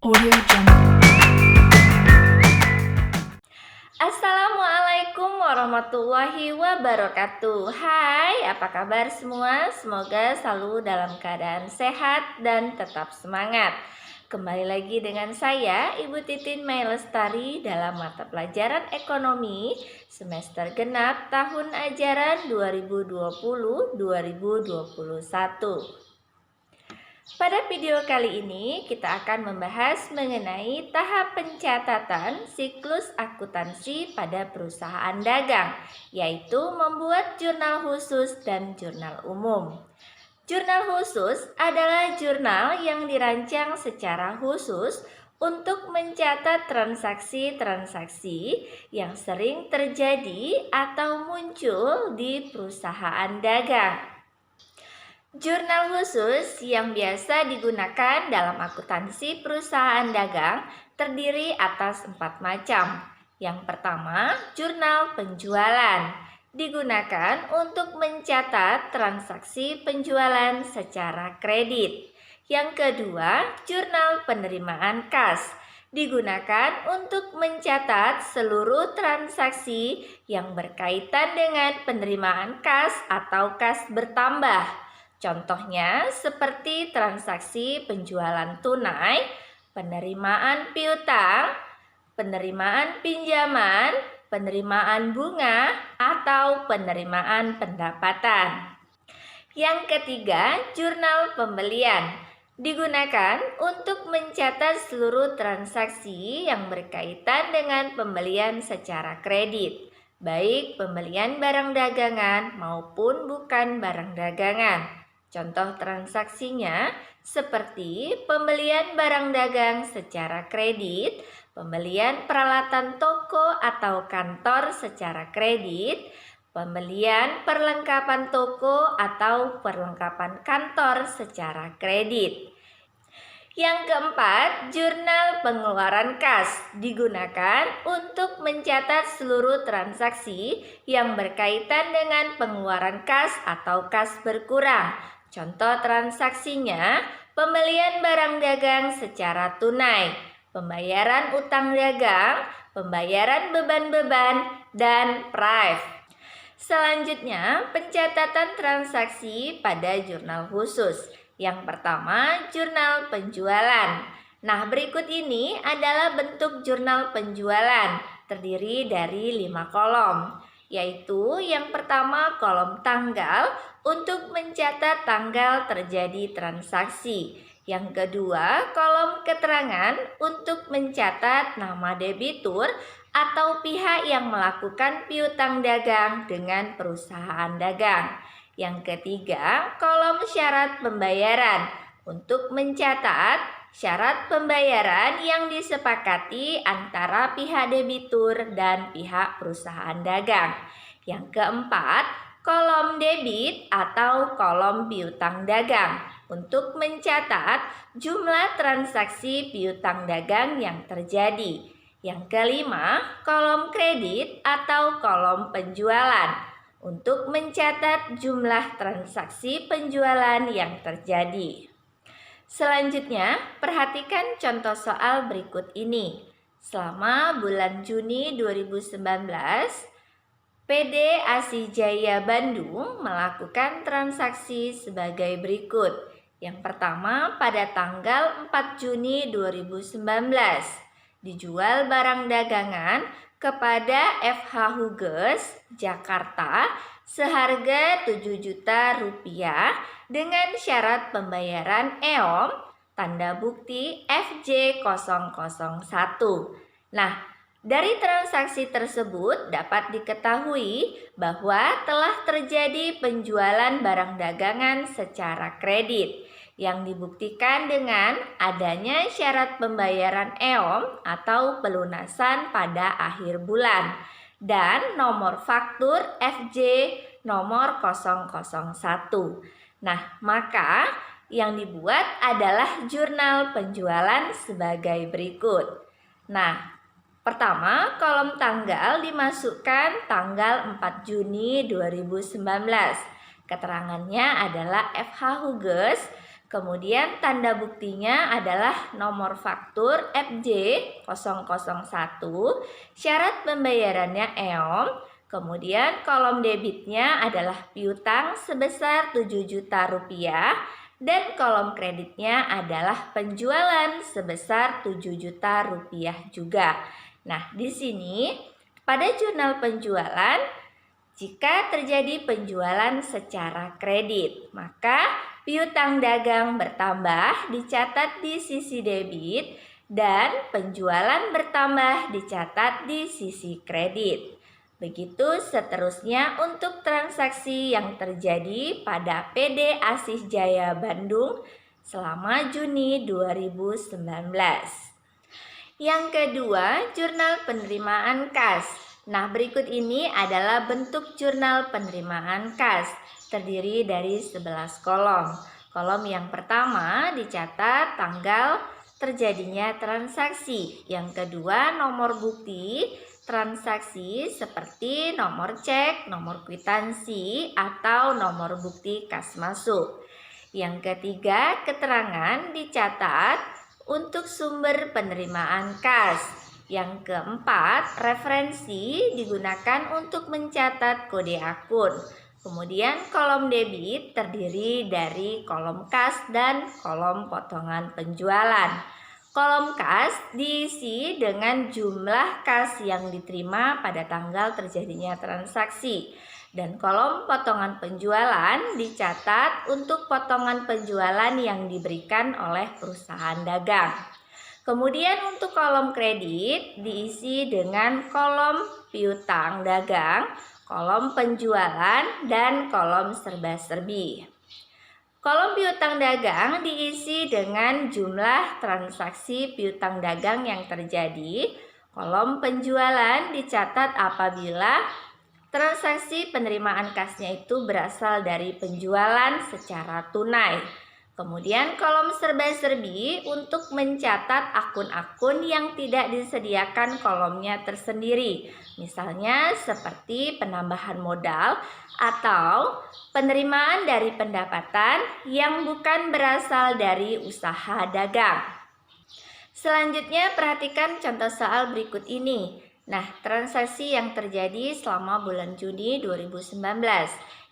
Audio Jungle. Assalamualaikum warahmatullahi wabarakatuh. Hai, apa kabar semua? Semoga selalu dalam keadaan sehat dan tetap semangat. Kembali lagi dengan saya, Ibu Titin Mai Lestari dalam mata pelajaran ekonomi semester genap tahun ajaran 2020-2021. Pada video kali ini kita akan membahas mengenai tahap pencatatan siklus akuntansi pada perusahaan dagang, yaitu membuat jurnal khusus dan jurnal umum. Jurnal khusus adalah jurnal yang dirancang secara khusus untuk mencatat transaksi-transaksi yang sering terjadi atau muncul di perusahaan dagang. Jurnal khusus yang biasa digunakan dalam akuntansi perusahaan dagang terdiri atas 4 macam. Yang pertama, jurnal penjualan. Digunakan untuk mencatat transaksi penjualan secara kredit. Yang kedua, jurnal penerimaan kas. Digunakan untuk mencatat seluruh transaksi yang berkaitan dengan penerimaan kas atau kas bertambah. Contohnya seperti transaksi penjualan tunai, penerimaan piutang, penerimaan pinjaman, penerimaan bunga, atau penerimaan pendapatan. Yang ketiga, jurnal pembelian. Digunakan untuk mencatat seluruh transaksi yang berkaitan dengan pembelian secara kredit, baik pembelian barang dagangan maupun bukan barang dagangan. Contoh transaksinya seperti pembelian barang dagang secara kredit, pembelian peralatan toko atau kantor secara kredit, pembelian perlengkapan toko atau perlengkapan kantor secara kredit. Yang keempat, jurnal pengeluaran kas digunakan untuk mencatat seluruh transaksi yang berkaitan dengan pengeluaran kas atau kas berkurang. Contoh transaksinya, pembelian barang dagang secara tunai, pembayaran utang dagang, pembayaran beban-beban, dan prive. Selanjutnya, pencatatan transaksi pada jurnal khusus. Yang pertama, jurnal penjualan. Nah, berikut ini adalah bentuk jurnal penjualan, terdiri dari 5 kolom, yaitu yang pertama kolom tanggal untuk mencatat tanggal terjadi transaksi. Yang kedua, kolom keterangan untuk mencatat nama debitur atau pihak yang melakukan piutang dagang dengan perusahaan dagang. Yang ketiga, kolom syarat pembayaran untuk mencatat syarat pembayaran yang disepakati antara pihak debitur dan pihak perusahaan dagang. Yang keempat, kolom debit atau kolom piutang dagang untuk mencatat jumlah transaksi piutang dagang yang terjadi. Yang kelima, kolom kredit atau kolom penjualan untuk mencatat jumlah transaksi penjualan yang terjadi. Selanjutnya, perhatikan contoh soal berikut ini. Selama bulan Juni 2019, PD Asijaya Bandung melakukan transaksi sebagai berikut. Yang pertama, pada tanggal 4 Juni 2019, dijual barang dagangan kepada FH Huges Jakarta seharga 7 juta rupiah dengan syarat pembayaran EOM tanda bukti FJ001. Nah, dari transaksi tersebut dapat diketahui bahwa telah terjadi penjualan barang dagangan secara kredit yang dibuktikan dengan adanya syarat pembayaran EOM atau pelunasan pada akhir bulan dan nomor faktur FJ nomor 001. Nah, maka yang dibuat adalah jurnal penjualan sebagai berikut. Nah, pertama, kolom tanggal dimasukkan tanggal 4 Juni 2019. Keterangannya adalah FH Huges Kemudian tanda buktinya adalah nomor faktur FJ001, syarat pembayarannya EOM, kemudian kolom debitnya adalah piutang sebesar 7 juta rupiah, dan kolom kreditnya adalah penjualan sebesar 7 juta rupiah juga. Nah, di sini pada jurnal penjualan, jika terjadi penjualan secara kredit, maka piutang dagang bertambah dicatat di sisi debit dan penjualan bertambah dicatat di sisi kredit. Begitu seterusnya untuk transaksi yang terjadi pada PD Asih Jaya Bandung selama Juni 2019. Yang kedua, jurnal penerimaan kas. Nah, berikut ini adalah bentuk jurnal penerimaan kas. Terdiri dari 11 kolom. Kolom yang pertama dicatat tanggal terjadinya transaksi. Yang kedua, nomor bukti transaksi seperti nomor cek, nomor kwitansi, atau nomor bukti kas masuk. Yang ketiga, keterangan dicatat untuk sumber penerimaan kas. Yang keempat, referensi digunakan untuk mencatat kode akun. Kemudian kolom debit terdiri dari kolom kas dan kolom potongan penjualan. Kolom kas diisi dengan jumlah kas yang diterima pada tanggal terjadinya transaksi. Dan kolom potongan penjualan dicatat untuk potongan penjualan yang diberikan oleh perusahaan dagang. Kemudian untuk kolom kredit diisi dengan kolom piutang dagang, kolom penjualan, dan kolom serba-serbi. Kolom piutang dagang diisi dengan jumlah transaksi piutang dagang yang terjadi. Kolom penjualan dicatat apabila transaksi penerimaan kasnya itu berasal dari penjualan secara tunai. Kemudian kolom serba-serbi untuk mencatat akun-akun yang tidak disediakan kolomnya tersendiri. Misalnya seperti penambahan modal atau penerimaan dari pendapatan yang bukan berasal dari usaha dagang. Selanjutnya perhatikan contoh soal berikut ini. Nah, transaksi yang terjadi selama bulan Juni 2019.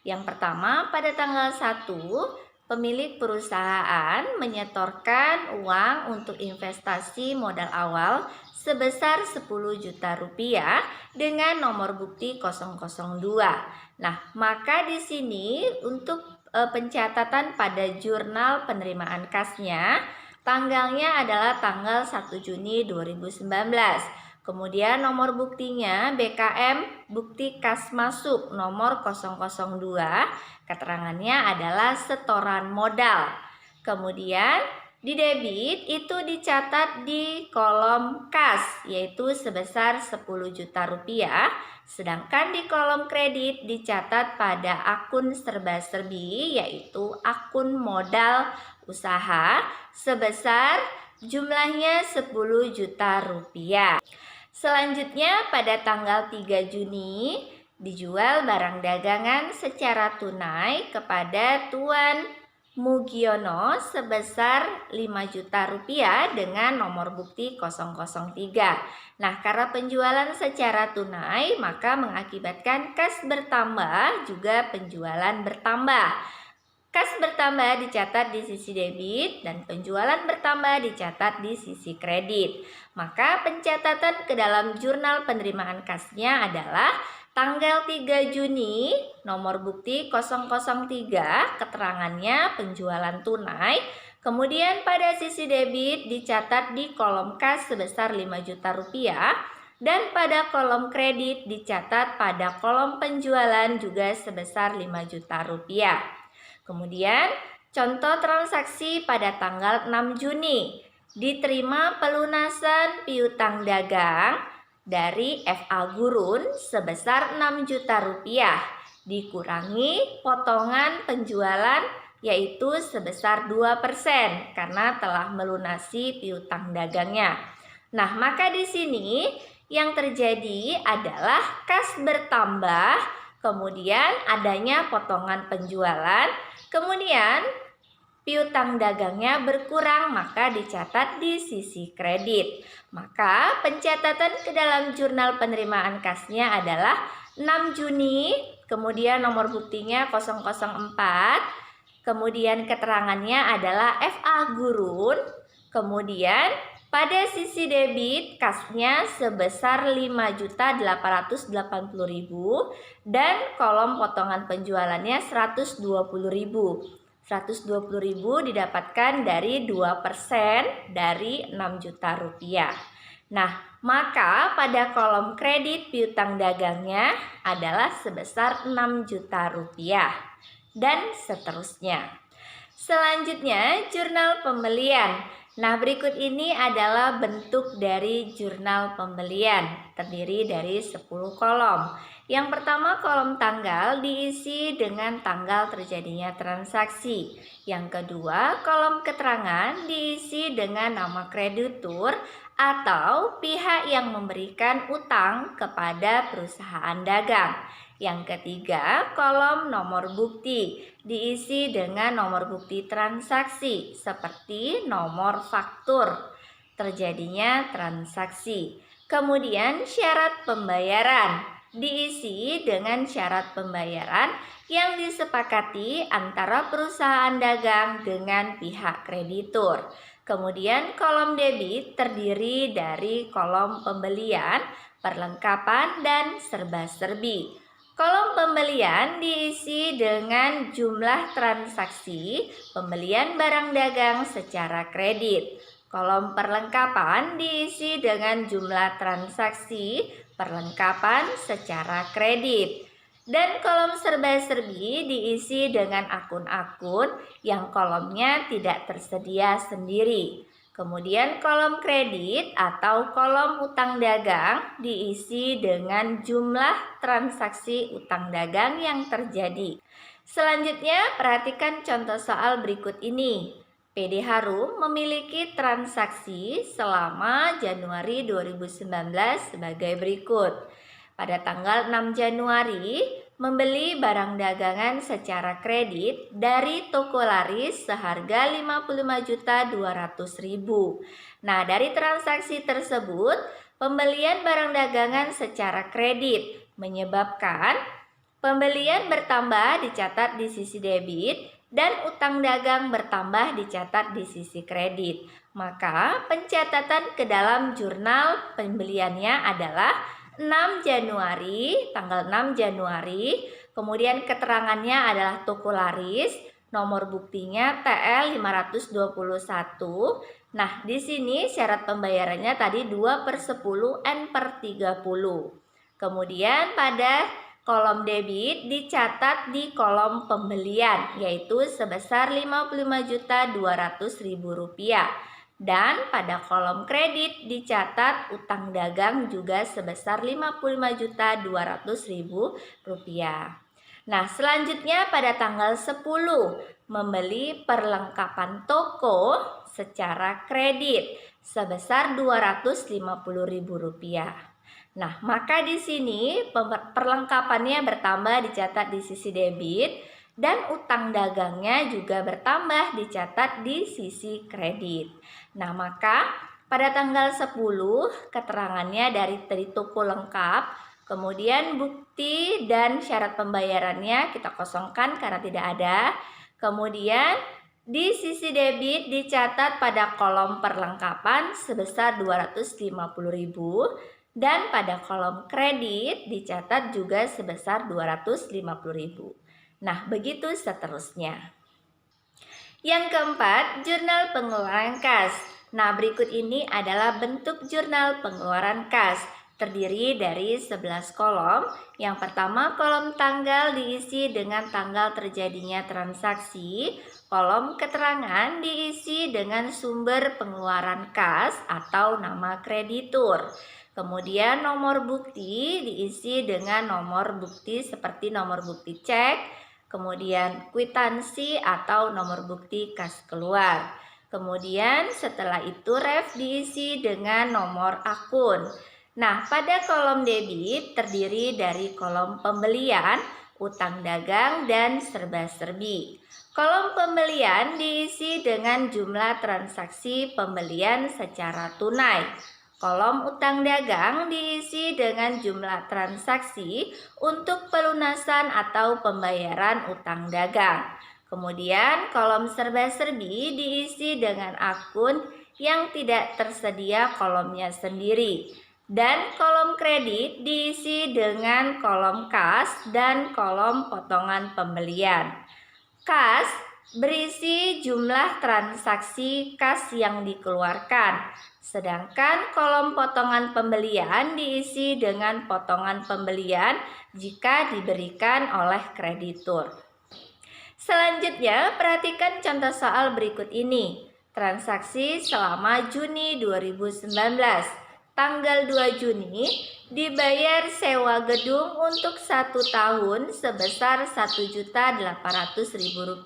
Yang pertama, pada tanggal 1, pemilik perusahaan menyetorkan uang untuk investasi modal awal sebesar 10 juta rupiah dengan nomor bukti 002. Nah, maka di sini untuk pencatatan pada jurnal penerimaan kasnya, tanggalnya adalah tanggal 1 Juni 2019. Kemudian nomor buktinya BKM bukti kas masuk nomor 002, keterangannya adalah setoran modal. Kemudian di debit itu dicatat di kolom kas yaitu sebesar 10 juta rupiah, sedangkan di kolom kredit dicatat pada akun serba-serbi yaitu akun modal usaha sebesar jumlahnya 10 juta rupiah. Selanjutnya pada tanggal 3 Juni dijual barang dagangan secara tunai kepada Tuan Mugiono sebesar 5 juta rupiah dengan nomor bukti 003. Nah, karena penjualan secara tunai maka mengakibatkan kas bertambah juga penjualan bertambah. Kas bertambah dicatat di sisi debit dan penjualan bertambah dicatat di sisi kredit. Maka pencatatan ke dalam jurnal penerimaan kasnya adalah tanggal 3 Juni, nomor bukti 003, keterangannya penjualan tunai. Kemudian pada sisi debit dicatat di kolom kas sebesar 5 juta rupiah. Dan pada kolom kredit dicatat pada kolom penjualan juga sebesar 5 juta rupiah. Kemudian contoh transaksi pada tanggal 6 Juni. Diterima pelunasan piutang dagang dari FA Gurun sebesar 6 juta rupiah. Dikurangi potongan penjualan yaitu sebesar 2% karena telah melunasi piutang dagangnya. Nah, maka di sini yang terjadi adalah kas bertambah, kemudian adanya potongan penjualan, kemudian piutang dagangnya berkurang, maka dicatat di sisi kredit. Maka pencatatan ke dalam jurnal penerimaan kasnya adalah 6 Juni, kemudian nomor buktinya 004, kemudian keterangannya adalah FA gurun, kemudian pada sisi debit kasnya sebesar 5.880.000 dan kolom potongan penjualannya 120.000. 120.000 didapatkan dari 2% dari 6 juta rupiah. Nah, maka pada kolom kredit piutang dagangnya adalah sebesar 6 juta rupiah dan seterusnya. Selanjutnya, jurnal pembelian. Nah, berikut ini adalah bentuk dari jurnal pembelian, terdiri dari 10 kolom. Yang pertama, kolom tanggal diisi dengan tanggal terjadinya transaksi. Yang kedua, kolom keterangan diisi dengan nama kreditur atau pihak yang memberikan utang kepada perusahaan dagang. Yang ketiga, kolom nomor bukti diisi dengan nomor bukti transaksi seperti nomor faktur terjadinya transaksi. Kemudian syarat pembayaran diisi dengan syarat pembayaran yang disepakati antara perusahaan dagang dengan pihak kreditur. Kemudian kolom debit terdiri dari kolom pembelian, perlengkapan, dan serba-serbi. Kolom pembelian diisi dengan jumlah transaksi pembelian barang dagang secara kredit. Kolom perlengkapan diisi dengan jumlah transaksi perlengkapan secara kredit. Dan kolom serba-serbi diisi dengan akun-akun yang kolomnya tidak tersedia sendiri. Kemudian kolom kredit atau kolom utang dagang diisi dengan jumlah transaksi utang dagang yang terjadi. Selanjutnya, perhatikan contoh soal berikut ini. PD Harum memiliki transaksi selama Januari 2019 sebagai berikut. Pada tanggal 6 Januari, membeli barang dagangan secara kredit dari toko laris seharga 55.200.000. Nah, dari transaksi tersebut, pembelian barang dagangan secara kredit menyebabkan pembelian bertambah dicatat di sisi debit dan utang dagang bertambah dicatat di sisi kredit. Maka pencatatan ke dalam jurnal pembeliannya adalah 6 Januari, tanggal 6 Januari, kemudian keterangannya adalah toko laris, nomor buktinya TL 521. Nah, di sini syarat pembayarannya tadi 2/10 N/30. Kemudian pada kolom debit dicatat di kolom pembelian, yaitu sebesar Rp55.200.000. Dan pada kolom kredit dicatat utang dagang juga sebesar Rp55.200.000. Nah, selanjutnya pada tanggal 10 membeli perlengkapan toko secara kredit sebesar Rp250.000. Nah, maka di sini perlengkapannya bertambah dicatat di sisi debit dan utang dagangnya juga bertambah dicatat di sisi kredit. Nah, maka pada tanggal 10 keterangannya dari toko lengkap, kemudian bukti dan syarat pembayarannya kita kosongkan karena tidak ada. Kemudian di sisi debit dicatat pada kolom perlengkapan sebesar Rp250.000 dan pada kolom kredit dicatat juga sebesar Rp250.000. Nah, begitu seterusnya. Yang keempat, jurnal pengeluaran kas. Nah, berikut ini adalah bentuk jurnal pengeluaran kas. Terdiri dari 11 kolom. Yang pertama, kolom tanggal diisi dengan tanggal terjadinya transaksi. Kolom keterangan diisi dengan sumber pengeluaran kas atau nama kreditur. Kemudian nomor bukti diisi dengan nomor bukti seperti nomor bukti cek, kemudian kwitansi atau nomor bukti kas keluar. Kemudian setelah itu ref diisi dengan nomor akun. Nah, pada kolom debit terdiri dari kolom pembelian, utang dagang, dan serba-serbi. Kolom pembelian diisi dengan jumlah transaksi pembelian secara tunai. Kolom utang dagang diisi dengan jumlah transaksi untuk pelunasan atau pembayaran utang dagang. Kemudian kolom serba-serbi diisi dengan akun yang tidak tersedia kolomnya sendiri. Dan kolom kredit diisi dengan kolom kas dan kolom potongan pembelian. Kas berisi jumlah transaksi kas yang dikeluarkan, sedangkan kolom potongan pembelian diisi dengan potongan pembelian jika diberikan oleh kreditur. Selanjutnya, perhatikan contoh soal berikut ini. Transaksi selama Juni 2019. Tanggal 2 Juni dibayar sewa gedung untuk 1 tahun sebesar Rp1.800.000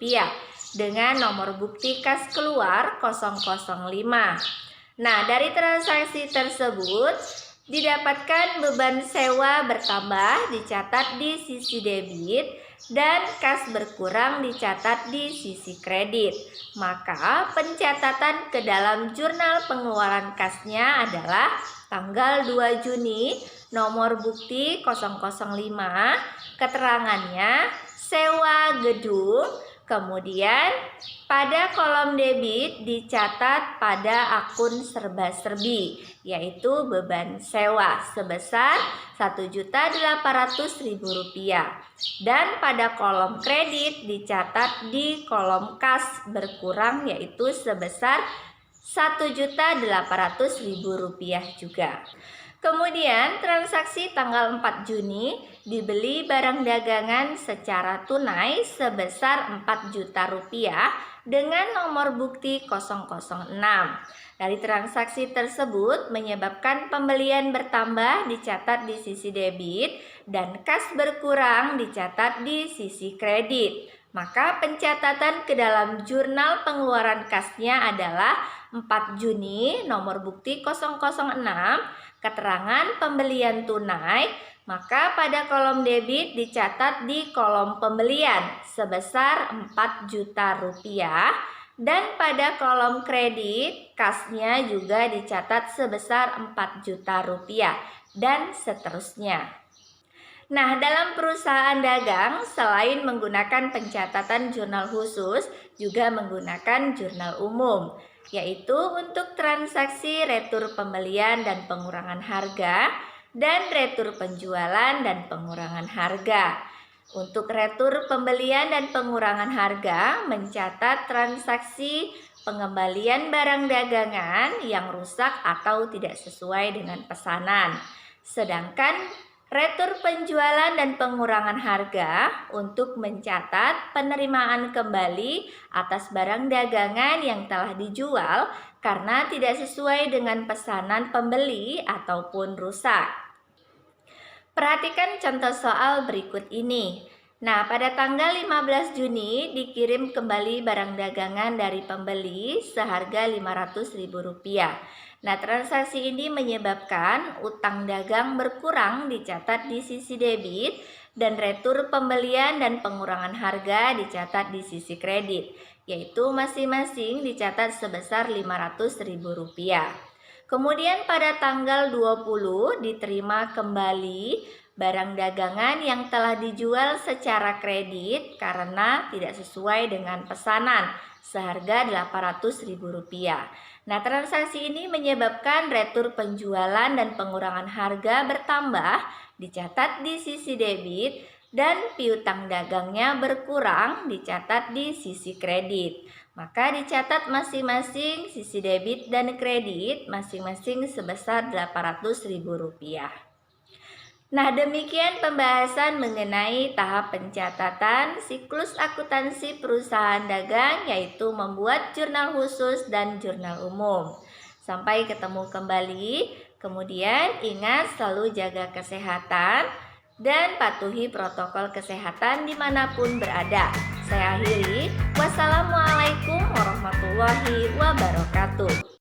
dengan nomor bukti kas keluar 005. Nah, dari transaksi tersebut didapatkan beban sewa bertambah dicatat di sisi debit dan kas berkurang dicatat di sisi kredit. Maka pencatatan ke dalam jurnal pengeluaran kasnya adalah tanggal 2 Juni, nomor bukti 005, keterangannya sewa gedung, kemudian pada kolom debit dicatat pada akun serba-serbi, yaitu beban sewa sebesar Rp1.800.000. Dan pada kolom kredit dicatat di kolom kas berkurang, yaitu sebesar Rp1.800.000 juga. Kemudian transaksi tanggal 4 Juni dibeli barang dagangan secara tunai sebesar Rp4 juta dengan nomor bukti 006. Dari transaksi tersebut menyebabkan pembelian bertambah dicatat di sisi debit dan kas berkurang dicatat di sisi kredit. Maka pencatatan ke dalam jurnal pengeluaran kasnya adalah 4 Juni, nomor bukti 006, keterangan pembelian tunai. Maka pada kolom debit dicatat di kolom pembelian sebesar Rp4 juta dan pada kolom kredit kasnya juga dicatat sebesar Rp4 juta dan seterusnya. Nah, dalam perusahaan dagang, selain menggunakan pencatatan jurnal khusus, juga menggunakan jurnal umum, yaitu untuk transaksi retur pembelian dan pengurangan harga, dan retur penjualan dan pengurangan harga. Untuk retur pembelian dan pengurangan harga, mencatat transaksi pengembalian barang dagangan yang rusak atau tidak sesuai dengan pesanan. Sedangkan retur penjualan dan pengurangan harga untuk mencatat penerimaan kembali atas barang dagangan yang telah dijual karena tidak sesuai dengan pesanan pembeli ataupun rusak. Perhatikan contoh soal berikut ini. Nah, pada tanggal 15 Juni dikirim kembali barang dagangan dari pembeli seharga Rp500.000. Nah, transaksi ini menyebabkan utang dagang berkurang dicatat di sisi debit dan retur pembelian dan pengurangan harga dicatat di sisi kredit, yaitu masing-masing dicatat sebesar Rp500.000. Kemudian pada tanggal 20 diterima kembali barang dagangan yang telah dijual secara kredit karena tidak sesuai dengan pesanan seharga Rp800.000. Nah, transaksi ini menyebabkan retur penjualan dan pengurangan harga bertambah dicatat di sisi debit dan piutang dagangnya berkurang dicatat di sisi kredit. Maka dicatat masing-masing sisi debit dan kredit masing-masing sebesar Rp800.000. Nah, demikian pembahasan mengenai tahap pencatatan siklus akuntansi perusahaan dagang, yaitu membuat jurnal khusus dan jurnal umum. Sampai ketemu kembali. Kemudian ingat selalu jaga kesehatan dan patuhi protokol kesehatan dimanapun berada. Saya akhiri. Wassalamualaikum warahmatullahi wabarakatuh.